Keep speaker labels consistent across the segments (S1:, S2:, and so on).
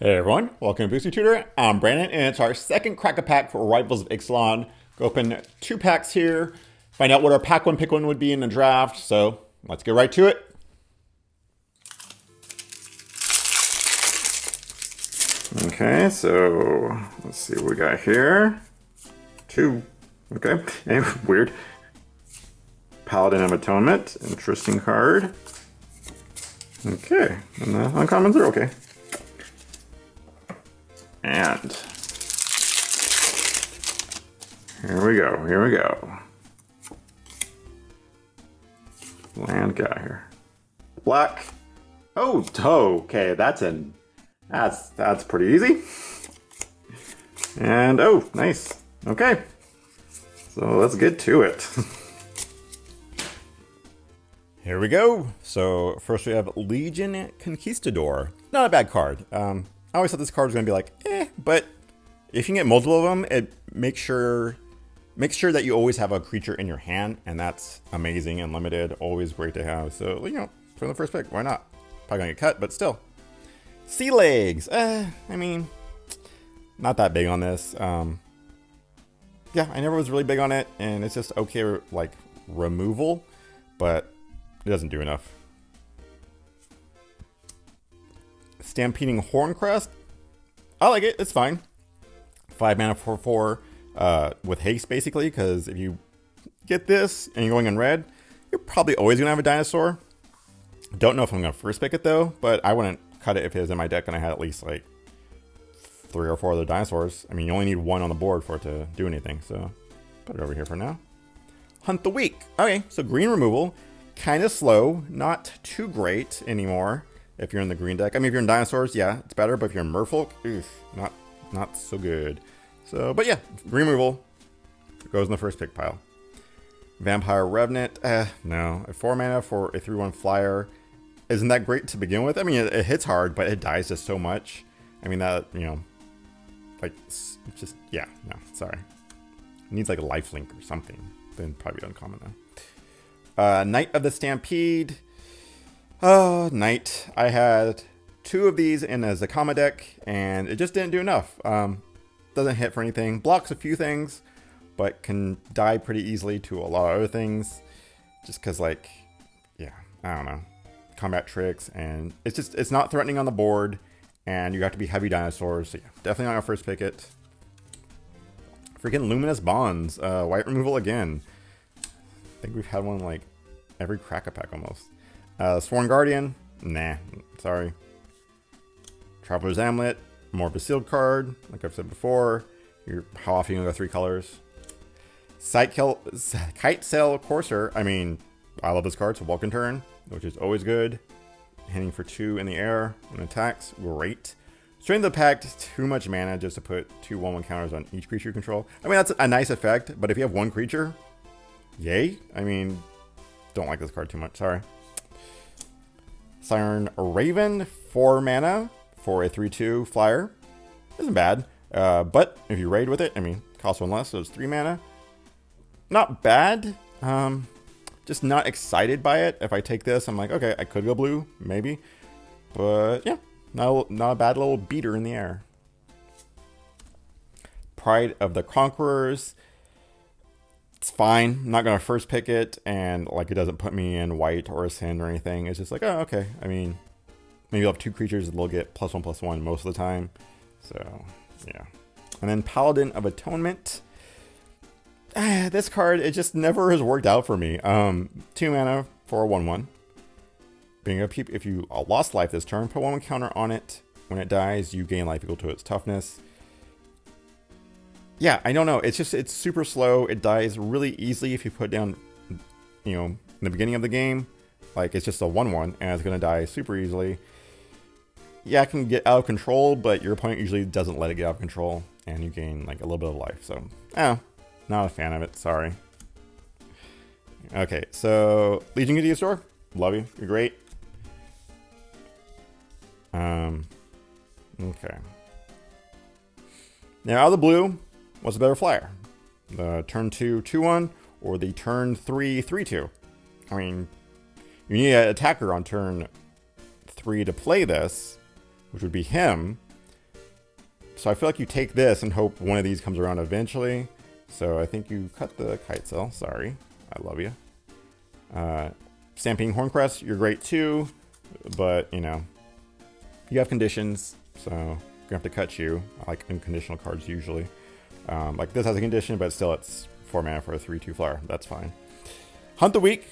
S1: Hey everyone, welcome to Boosty Tutor. I'm Brandon, and it's our second Crack-A-Pack for Rivals of Ixalan. Go open 2 packs here, find out what our pack one, pick one would be in the draft. So let's get right to it. Okay, so let's see what we got here. 2. Okay, and weird. Paladin of Atonement, interesting card. Okay, and the uncommons are okay. And here we go. Land guy here. Black. Oh, okay, that's pretty easy. And oh, nice. Okay. So let's get to it. Here we go. So first we have Legion Conquistador. Not a bad card. I always thought this card was going to be like, but if you can get multiple of them, it makes sure that you always have a creature in your hand, and that's amazing and limited. Always great to have. So, from the first pick, why not? Probably going to get cut, but still. Sea Legs. I mean, not that big on this. Yeah, I never was really big on it, and it's just okay, like, removal, but it doesn't do enough. Stampeding Horncrest. I like it. It's fine. 5 mana for 4 with haste, basically, because if you get this and you're going in red, you're probably always going to have a dinosaur. Don't know if I'm going to first pick it, though, but I wouldn't cut it if it was in my deck and I had at least, like, 3 or 4 other dinosaurs. I mean, you only need 1 on the board for it to do anything, so put it over here for now. Hunt the Weak. Okay, so green removal. Kind of slow. Not too great anymore. If you're in the green deck. I mean, if you're in dinosaurs, yeah, it's better. But if you're in Merfolk, not so good. So, but yeah, green removal goes in the first pick pile. Vampire Revenant, no. A 4 mana for a 3/1 flyer isn't that great to begin with. I mean, it hits hard, but it dies just so much. I mean, that, like, it's just, yeah, no, sorry. It needs like a lifelink or something. Then probably uncommon though. Knight of the Stampede. Oh, Knight. I had 2 of these in a Zakama deck, and it just didn't do enough. Doesn't hit for anything. Blocks a few things, but can die pretty easily to a lot of other things. Just because, like, yeah, I don't know. Combat tricks, and it's not threatening on the board, and you have to be heavy dinosaurs. So yeah, definitely not gonna first pick it. Freaking Luminous Bonds. White removal again. I think we've had one like every Crack-A-Pack almost. Sworn Guardian, nah, sorry. Traveler's Amulet, more of a sealed card, like I've said before. How often you go 3 colors? Kite Sail Courser, I mean, I love this card, so Vulcan Turn, which is always good. Hitting for 2 in the air when attacks, great. Strength of the Pact, too much mana just to put 2 1/1 counters on each creature you control. I mean, that's a nice effect, but if you have 1 creature, yay. I mean, don't like this card too much, sorry. Siren Raven, 4 mana for a 3/2 flyer. Isn't bad. But if you raid with it, I mean, costs 1 less, so it's 3 mana. Not bad. Just not excited by it. If I take this, I'm like, okay, I could go blue, maybe. But yeah, not a bad little beater in the air. Pride of the Conquerors. It's fine. I'm not going to first pick it, and like it doesn't put me in white or a sin or anything. It's just like, oh, okay. I mean, maybe you'll have 2 creatures that will get +1/+1 most of the time. So, yeah. And then Paladin of Atonement. This card, it just never has worked out for me. 2 mana for a 1/1. Being up, if you lost life this turn, put 1 counter on it. When it dies, you gain life equal to its toughness. Yeah, I don't know. It's super slow. It dies really easily if you put down, in the beginning of the game. Like, it's just a 1/1, and it's going to die super easily. Yeah, it can get out of control, but your opponent usually doesn't let it get out of control, and you gain, like, a little bit of life. So, not a fan of it. Sorry. Okay, so Legion Conquistador, love you. You're great. Okay. Now, out of the blue, what's a better flyer? The turn 2 2/1 or the turn 3 3/2? I mean, you need an attacker on turn 3 to play this, which would be him. So I feel like you take this and hope one of these comes around eventually. So I think you cut the kite cell. Sorry. I love you. Stamping Horncrest, you're great too. But, you know, you have conditions. So I'm going to have to cut you. I like unconditional cards usually. Like this has a condition, but still it's 4 mana for a 3/2 flyer. That's fine. Hunt the Weak.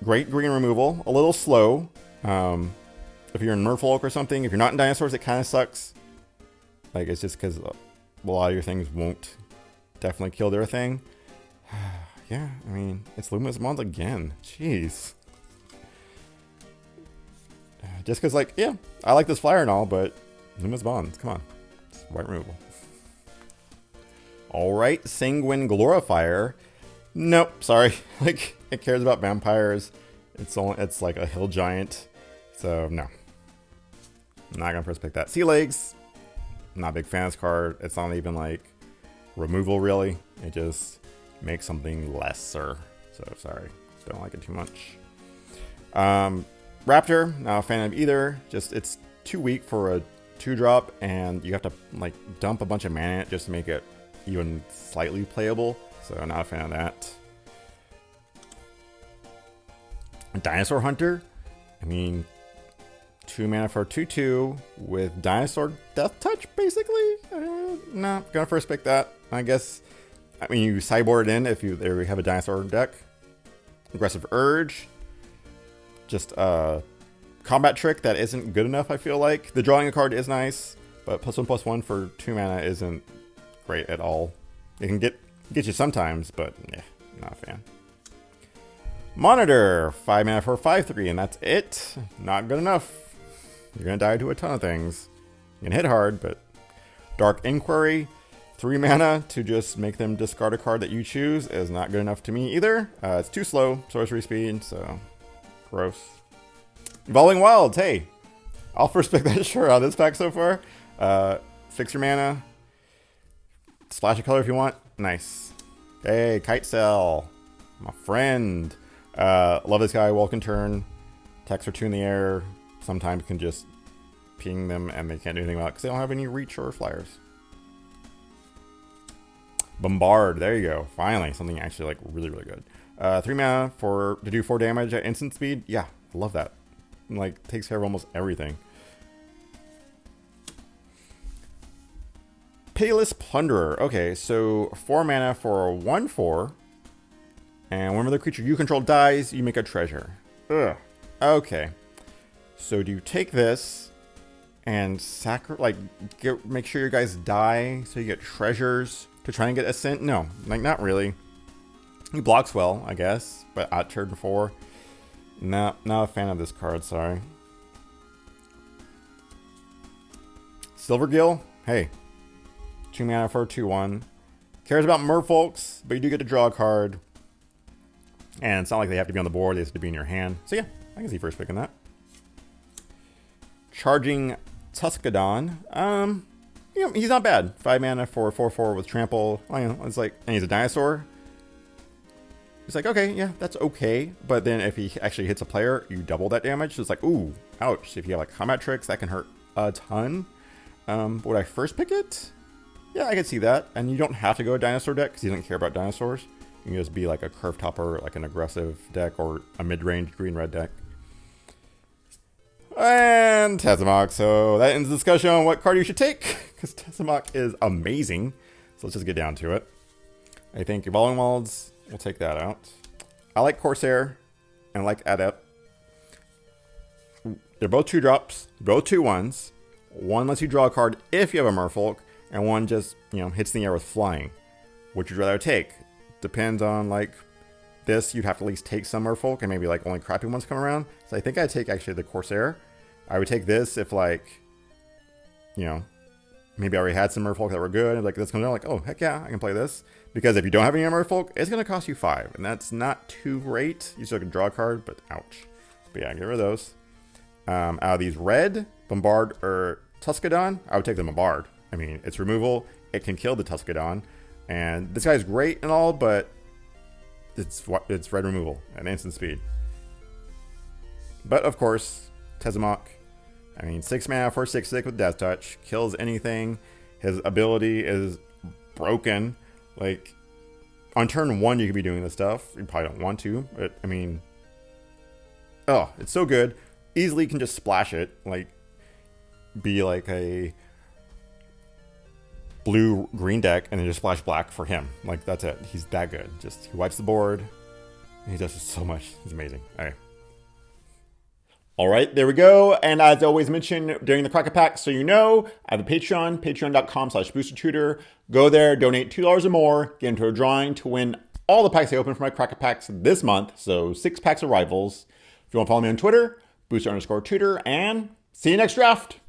S1: Great green removal. A little slow. If you're in Merfolk or something, if you're not in Dinosaurs, it kind of sucks. Like, it's just because a lot of your things won't definitely kill their thing. Yeah, I mean, it's Luminous Bonds again. Jeez. Just because, like, yeah, I like this flyer and all, but Luminous Bonds, come on. It's white removal. Alright, Sanguine Glorifier. Nope, sorry. Like, it cares about vampires. It's like a hill giant. So, no. I'm not going to first pick that. Sea Legs. Not a big fan of this card. It's not even like removal, really. It just makes something lesser. So, sorry. Don't like it too much. Raptor. Not a fan of either. Just, it's too weak for a 2-drop. And you have to, like, dump a bunch of mana in it just to make it even slightly playable. So, not a fan of that. Dinosaur Hunter. I mean, 2 mana for 2/2 with Dinosaur Death Touch, basically. No, gonna first pick that. I guess. I mean, you sideboard it in if you have a Dinosaur deck. Aggressive Urge. Just a combat trick that isn't good enough, I feel like. The drawing a card is nice, but +1/+1 for 2 mana isn't great at all. It can get you sometimes, but yeah, not a fan. Monitor, 5 mana for 5/3, and that's it. Not good enough. You're gonna die to a ton of things. You can hit hard, but Dark Inquiry, 3 mana to just make them discard a card that you choose is not good enough to me either. It's too slow, sorcery speed, so gross. Evolving Wilds, hey, I'll first pick that sure out of this pack so far. 6 your mana, splash a color if you want. Nice. Hey, Kite Cell, my friend. Love this guy. Welcome turn. Text or 2 in the air. Sometimes can just ping them and they can't do anything about it because they don't have any reach or flyers. Bombard. There you go. Finally, something actually like really, really good. 3 mana to do 4 damage at instant speed. Yeah, I love that. Like, takes care of almost everything. Pitiless Plunderer. Okay, so 4 mana for a 1/4. And whenever the creature you control dies, you make a treasure. Ugh. Okay. So do you take this and make sure your guys die so you get treasures to try and get Ascent? No, like not really. He blocks well, I guess, but at turn 4. Not a fan of this card, sorry. Silvergill, hey. 2 mana for a 2/1. Cares about merfolks, but you do get to draw a card. And it's not like they have to be on the board, they have to be in your hand. So yeah, I can see first picking that. Charging Tuscadon. You know, he's not bad. 5 mana for a 4/4 with trample. You know, it's like, and he's a dinosaur. It's like, okay, yeah, that's okay. But then if he actually hits a player, you double that damage. So it's like, ooh, ouch. If you have like combat tricks, that can hurt a ton. Would I first pick it? Yeah, I can see that. And you don't have to go a dinosaur deck because he doesn't care about dinosaurs. You can just be like a curve topper, like an aggressive deck, or a mid-range green-red deck. And Tezzamok. So that ends the discussion on what card you should take, because Tezzamok is amazing. So let's just get down to it. I think Evolving Wilds, we'll take that out. I like Corsair, and I like Adept. They're both 2-drops, both 2/1s. One lets you draw a card if you have a Merfolk, and one just, you know, hits the air with flying. Which you'd rather take? Depends on, like, this, you'd have to at least take some Merfolk, and maybe, like, only crappy ones come around. So I think I'd take, actually, the Corsair. I would take this if, like, you know, maybe I already had some Merfolk that were good, and, like, this comes out, like, oh, heck yeah, I can play this. Because if you don't have any Merfolk, it's going to cost you 5, and that's not too great. You still can draw a card, but ouch. But yeah, get rid of those. Out of these red, Bombard or Tuscadon, I would take the Bombard. I mean, it's removal, it can kill the Tuscadon. And this guy's great and all, but it's red removal and instant speed. But of course, Tezzamok, I mean, 6 mana for 6/6 with Death Touch. Kills anything. His ability is broken. Like, on turn 1, you could be doing this stuff. You probably don't want to, but I mean, oh, it's so good. Easily can just splash it. Like, be like a blue-green deck and then just splash black for him. Like, that's it. He's that good. Just, he wipes the board. And he does so much. He's amazing. All right, there we go. And as I always mention during the Crack-A-Pack, so you know, I have a Patreon, patreon.com/boostertutor. Go there, donate $2 or more, get into a drawing to win all the packs I open for my Crack-A-Packs this month. So 6 packs of Rivals. If you want to follow me on Twitter, booster_tutor, and see you next draft.